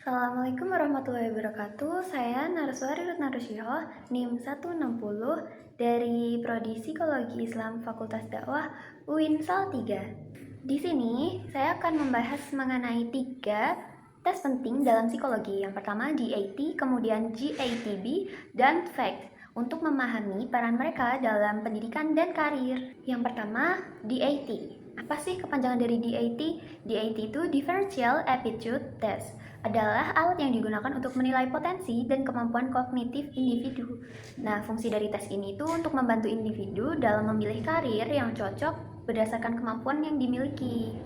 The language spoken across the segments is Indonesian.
Assalamualaikum warahmatullahi wabarakatuh. Saya Naraswari Retnarusyoh, NIM 160 dari Prodi Psikologi Islam Fakultas Dakwah UIN Salatiga. Di sini saya akan membahas mengenai 3 tes penting dalam psikologi. Yang pertama DAT, kemudian GATB, dan FACT untuk memahami peran mereka dalam pendidikan dan karir. Yang pertama DAT. Apa sih kepanjangan dari DAT? DAT itu Differential Aptitude Test, adalah alat yang digunakan untuk menilai potensi dan kemampuan kognitif individu. Nah, fungsi dari tes ini itu untuk membantu individu dalam memilih karir yang cocok berdasarkan kemampuan yang dimiliki.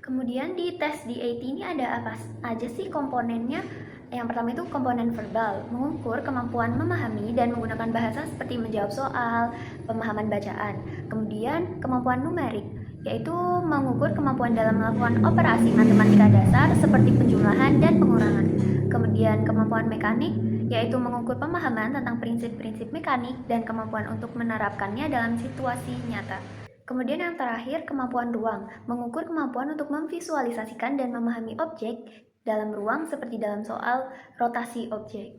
Kemudian di tes DAT ini ada apa aja sih komponennya? Yang pertama itu komponen verbal, mengukur kemampuan memahami dan menggunakan bahasa seperti menjawab soal, pemahaman bacaan. Kemudian kemampuan numerik, yaitu mengukur kemampuan dalam melakukan operasi matematika dasar seperti penjumlahan dan pengurangan. Kemudian kemampuan mekanik, yaitu mengukur pemahaman tentang prinsip-prinsip mekanik dan kemampuan untuk menerapkannya dalam situasi nyata. Kemudian yang terakhir, kemampuan ruang, mengukur kemampuan untuk memvisualisasikan dan memahami objek dalam ruang seperti dalam soal rotasi objek.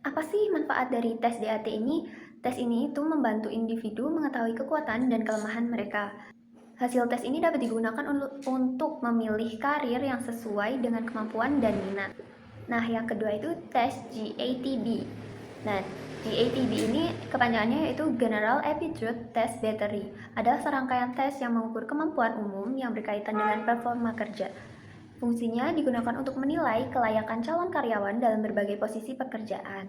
Apa sih manfaat dari tes DAT ini? Tes ini itu membantu individu mengetahui kekuatan dan kelemahan mereka. Hasil tes ini dapat digunakan untuk memilih karir yang sesuai dengan kemampuan dan minat. Nah, yang kedua itu tes GATB. Nah, GATB ini kepanjangannya yaitu General Aptitude Test Battery. Adalah serangkaian tes yang mengukur kemampuan umum yang berkaitan dengan performa kerja. Fungsinya digunakan untuk menilai kelayakan calon karyawan dalam berbagai posisi pekerjaan.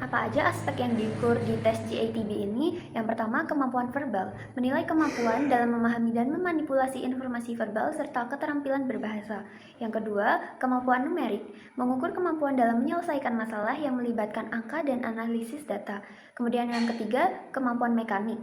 Apa aja aspek yang diukur di tes GATB ini? Yang pertama, kemampuan verbal, menilai kemampuan dalam memahami dan memanipulasi informasi verbal serta keterampilan berbahasa. Yang kedua, kemampuan numerik, mengukur kemampuan dalam menyelesaikan masalah yang melibatkan angka dan analisis data. Kemudian yang ketiga, kemampuan mekanik,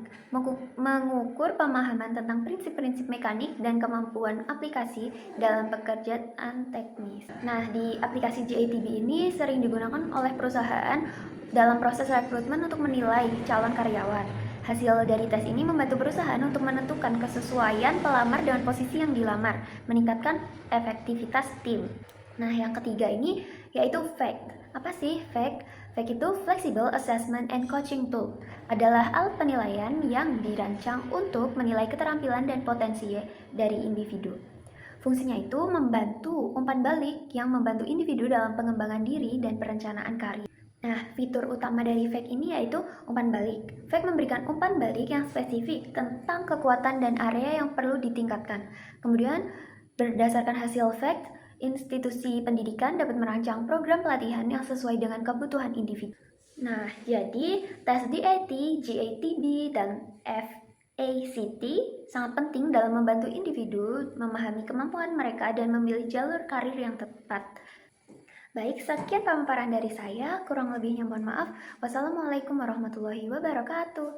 mengukur pemahaman tentang prinsip-prinsip mekanik dan kemampuan aplikasi dalam pekerjaan teknis. Nah, di aplikasi GATB ini sering digunakan oleh perusahaan dalam proses rekrutmen untuk menilai calon karyawan. Hasil dari tes ini membantu perusahaan untuk menentukan kesesuaian pelamar dengan posisi yang dilamar, meningkatkan efektivitas tim. Nah, yang ketiga ini yaitu FACT. Apa sih FACT? FACT itu Flexible Assessment and Coaching Tool, adalah alat penilaian yang dirancang untuk menilai keterampilan dan potensi dari individu. Fungsinya itu membantu umpan balik yang membantu individu dalam pengembangan diri dan perencanaan karir. Nah, fitur utama dari FACT ini yaitu umpan balik. FACT memberikan umpan balik yang spesifik tentang kekuatan dan area yang perlu ditingkatkan. Kemudian, berdasarkan hasil FACT, institusi pendidikan dapat merancang program pelatihan yang sesuai dengan kebutuhan individu. Nah, jadi tes DAT, GATB, dan FACT sangat penting dalam membantu individu memahami kemampuan mereka dan memilih jalur karir yang tepat. Baik, sekian pemaparan dari saya. Kurang lebihnya mohon maaf. Wassalamualaikum warahmatullahi wabarakatuh.